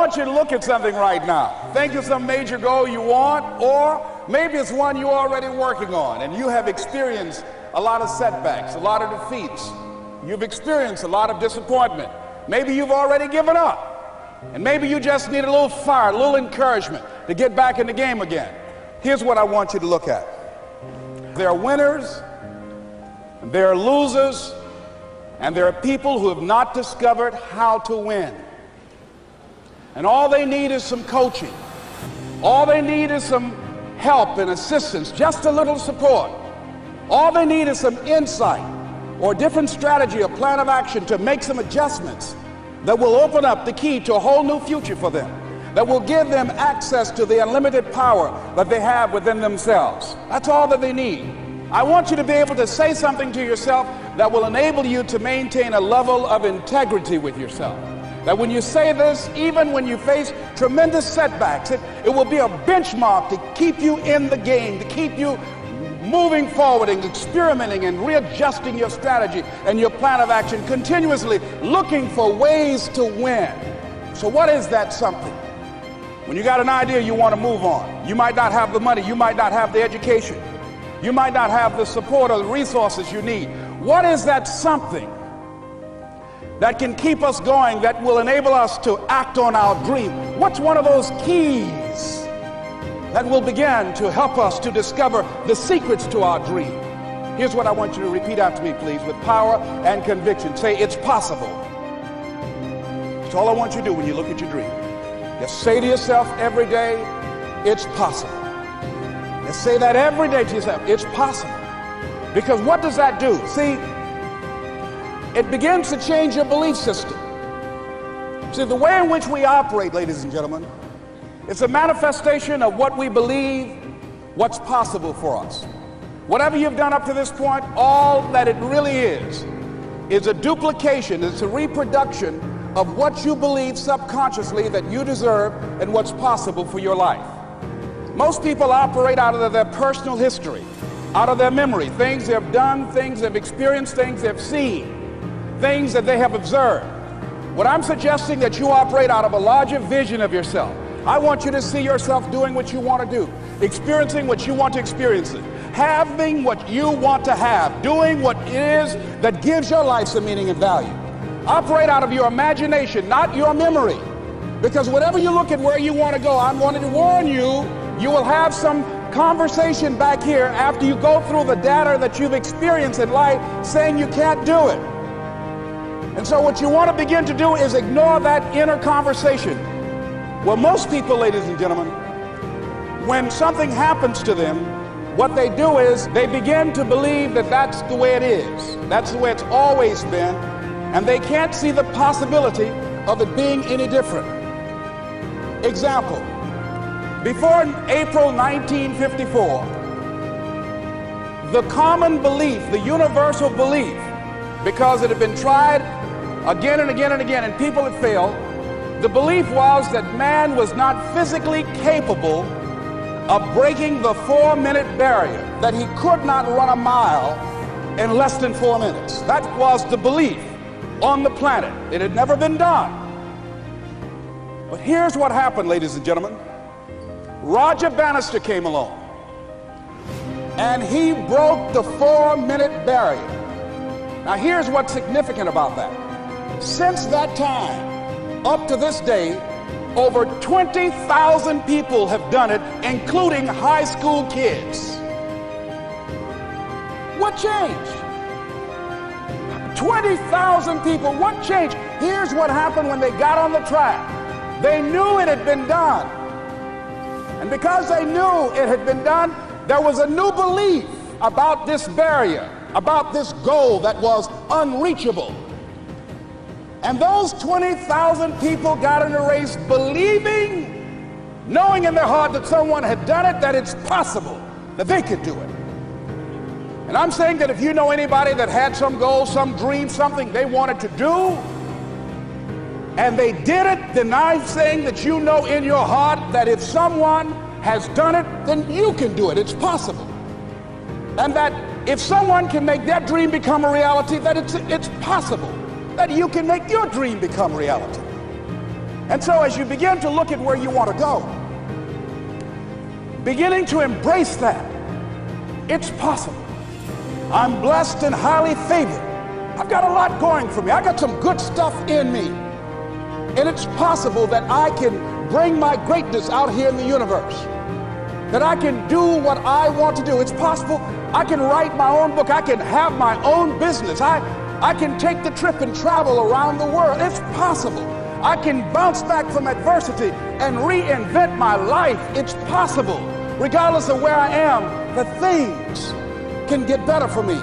want you to look at something right now. Think of some major goal you want, or maybe it's one you're already working on and you have experienced a lot of setbacks, a lot of defeats. You've experienced a lot of disappointment. Maybe you've already given up, and maybe you just need a little fire, a little encouragement to get back in the game again. Here's what I want you to look at. There are winners, there are losers, and there are people who have not discovered how to win. And all they need is some coaching. All they need is some help and assistance, just a little support. All they need is some insight or a different strategy, a plan of action to make some adjustments that will open up the key to a whole new future for them, that will give them access to the unlimited power that they have within themselves. That's all that they need. I want you to be able to say something to yourself that will enable you to maintain a level of integrity with yourself. That when you say this, even when you face tremendous setbacks, it will be a benchmark to keep you in the game, to keep you moving forward and experimenting and readjusting your strategy and your plan of action, continuously looking for ways to win. So what is that something? When you got an idea you want to move on, you might not have the money, you might not have the education, you might not have the support or the resources you need. What is that something that can keep us going, that will enable us to act on our dream? What's one of those keys that will begin to help us to discover the secrets to our dream? Here's what I want you to repeat after me, please, with power and conviction. Say, it's possible. That's all I want you to do when you look at your dream. Just say to yourself every day, it's possible. Just say that every day to yourself, it's possible. Because what does that do? See, it begins to change your belief system. See, the way in which we operate, ladies and gentlemen, it's a manifestation of what we believe, what's possible for us. Whatever you've done up to this point, all that it really is a duplication, it's a reproduction of what you believe subconsciously that you deserve and what's possible for your life. Most people operate out of their personal history, out of their memory, things they've done, things they've experienced, things they've seen, things that they have observed. What I'm suggesting that you operate out of a larger vision of yourself. I want you to see yourself doing what you want to do, experiencing what you want to experience, having what you want to have, doing what it is that gives your life some meaning and value. Operate out of your imagination, not your memory. Because whatever you look at where you want to go, I'm wanting to warn you, you will have some conversation back here after you go through the data that you've experienced in life saying you can't do it. And so what you want to begin to do is ignore that inner conversation. Well, most people, ladies and gentlemen, when something happens to them, what they do is they begin to believe that that's the way it is. That's the way it's always been. And they can't see the possibility of it being any different. Example, before April 1954, the common belief, the universal belief, because it had been tried again and again and again and people had failed, the belief was that man was not physically capable of breaking the 4-minute barrier, that he could not run a mile in less than 4 minutes. That was the belief on the planet. It had never been done. But here's what happened, ladies and gentlemen. Roger Bannister came along, and he broke the 4-minute barrier. Now here's what's significant about that. Since that time, up to this day, over 20,000 people have done it, including high school kids. What changed? 20,000 people, what changed? Here's what happened when they got on the track. They knew it had been done. And because they knew it had been done, there was a new belief about this barrier, about this goal that was unreachable. And those 20,000 people got in the race believing, knowing in their heart that someone had done it, that it's possible, that they could do it. And I'm saying that if you know anybody that had some goal, some dream, something they wanted to do, and they did it, then I'm saying that you know in your heart that if someone has done it, then you can do it. It's possible. And that if someone can make their dream become a reality, that it's possible that you can make your dream become reality. And so as you begin to look at where you want to go, beginning to embrace that, it's possible. I'm blessed and highly favored. I've got a lot going for me. I got some good stuff in me. And it's possible that I can bring my greatness out here in the universe, that I can do what I want to do. It's possible I can write my own book. I can have my own business. I can take the trip and travel around the world. It's possible. I can bounce back from adversity and reinvent my life. It's possible. Regardless of where I am, the things can get better for me.